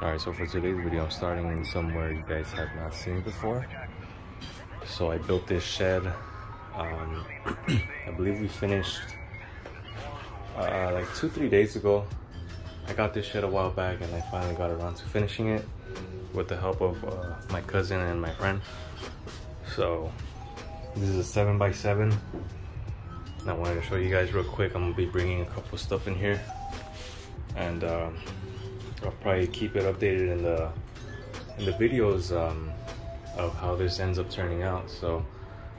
Alright, so for today's video, I'm starting in somewhere you guys have not seen before. So I built this shed. I believe we finished like 2-3 days ago. I got this shed a while back and I finally got around to finishing it with the help of my cousin and my friend. So this is a 7x7. And I wanted to show you guys real quick. I'm gonna be bringing a couple of stuff in here, and I'll probably keep it updated in the videos of how this ends up turning out. So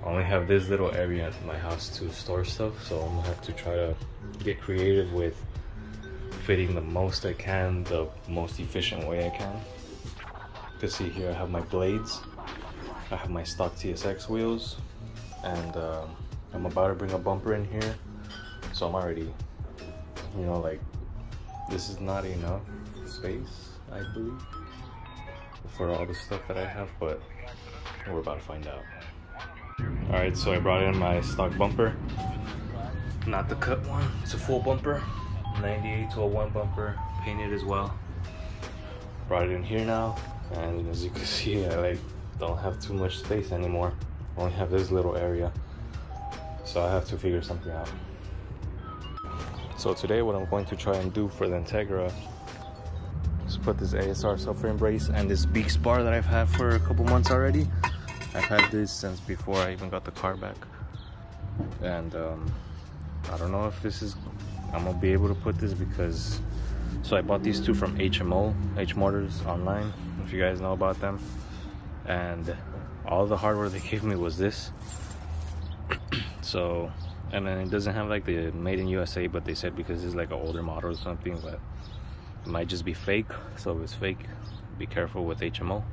I only have this little area in my house to store stuff, so I'm gonna have to try to get creative with fitting the most I can, the most efficient way I can. You can see here I have my blades, I have my stock TSX wheels, and I'm about to bring a bumper in here. So I'm already, you know, like, this is not enough space, I believe, for all the stuff that I have, but we're about to find out. Alright, so I brought in my stock bumper, not the cut one, it's a full bumper, 98-01 bumper, painted as well. Brought it in here now, and as you can see, I don't have too much space anymore. I only have this little area, so I have to figure something out. So today what I'm going to try and do for the Integra is put this ASR subframe brace and this beaks bar that I've had for a couple months already. I've had this since before I even got the car back, and I don't know if I'm gonna be able to put this, because so I bought these two from H Motors online, if you guys know about them, and all the hardware they gave me was this. So, and then it doesn't have like the made in USA, but they said because it's like an older model or something, but it might just be fake. So if it's fake, be careful with HMO.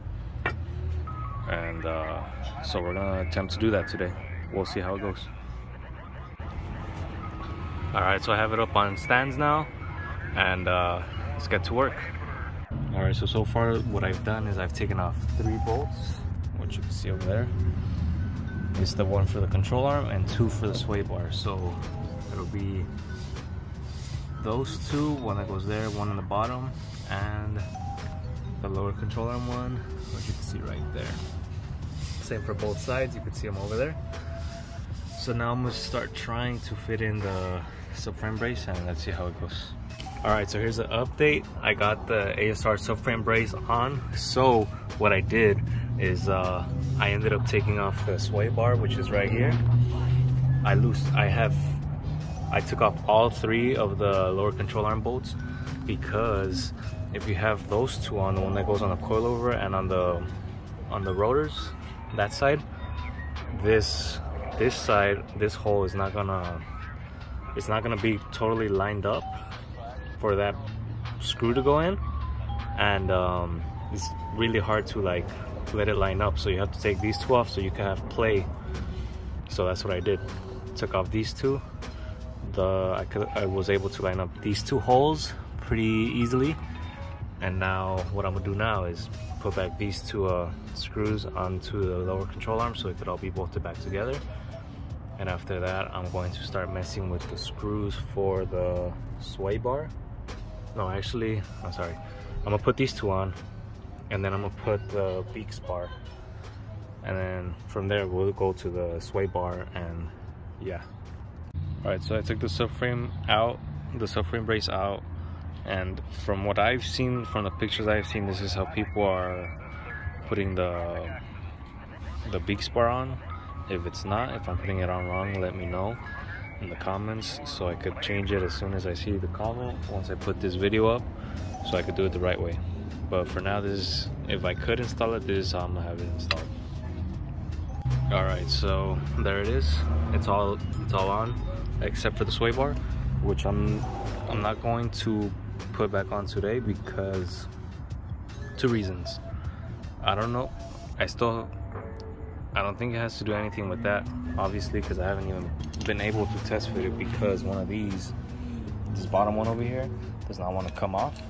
And so we're gonna attempt to do that today. We'll see how it goes. Alright, so I have it up on stands now, and let's get to work. Alright, so far what I've done is I've taken off 3 bolts, which you can see over there. It's the one for the control arm and 2 for the sway bar. So it'll be those 2, one that goes there, one on the bottom, and the lower control arm one, which you can see right there. Same for both sides, you can see them over there. So now I'm gonna start trying to fit in the subframe brace, and let's see how it goes. Alright, so here's the update. I got the ASR subframe brace on. So what I did is I ended up taking off the sway bar, which is right here. I took off all 3 of the lower control arm bolts, because if you have those 2 on, the one that goes on the coilover and on the rotors, that side, this side, this hole is not gonna be totally lined up for that screw to go in, and it's really hard to like let it line up. So you have to take these 2 off so you can have play. So that's what I did. Took off these 2. I was able to line up these 2 holes pretty easily. And now what I'm gonna do now is put back these 2 screws onto the lower control arm so it could all be bolted back together. And after that, I'm going to start messing with the screws for the sway bar. No, actually, I'm sorry. I'm gonna put these 2 on, and then I'm gonna put the beaks bar, and then from there we'll go to the sway bar, and yeah. Alright, so I took the subframe out, the subframe brace out, and from what I've seen, from the pictures I've seen, this is how people are putting the beaks bar on. If it's not, if I'm putting it on wrong, let me know in the comments so I could change it as soon as I see the comment, once I put this video up, so I could do it the right way. But for now, this is, if I could install it, this is how I'm gonna have it installed. Alright, so there it is. It's all on, except for the sway bar, which I'm not going to put back on today, because 2 reasons. I don't know, I don't think it has to do anything with that, obviously, because I haven't even been able to test fit it, because one of this bottom one over here does not want to come off.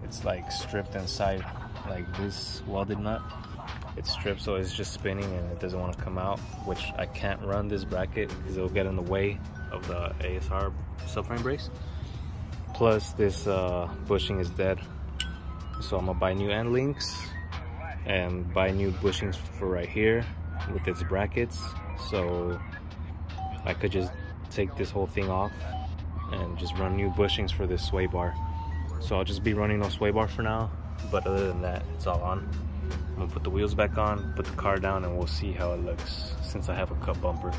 It's like stripped inside, like this welded nut. It's stripped, so it's just spinning and it doesn't want to come out, which I can't run this bracket because it'll get in the way of the ASR subframe brace. Plus this bushing is dead, So I'm gonna buy new end links and buy new bushings for right here with its brackets, so I could just take this whole thing off and just run new bushings for this sway bar. So I'll just be running no sway bar for now, but other than that, it's all on. I'm gonna put the wheels back on, put the car down, and we'll see how it looks since I have a cut bumper.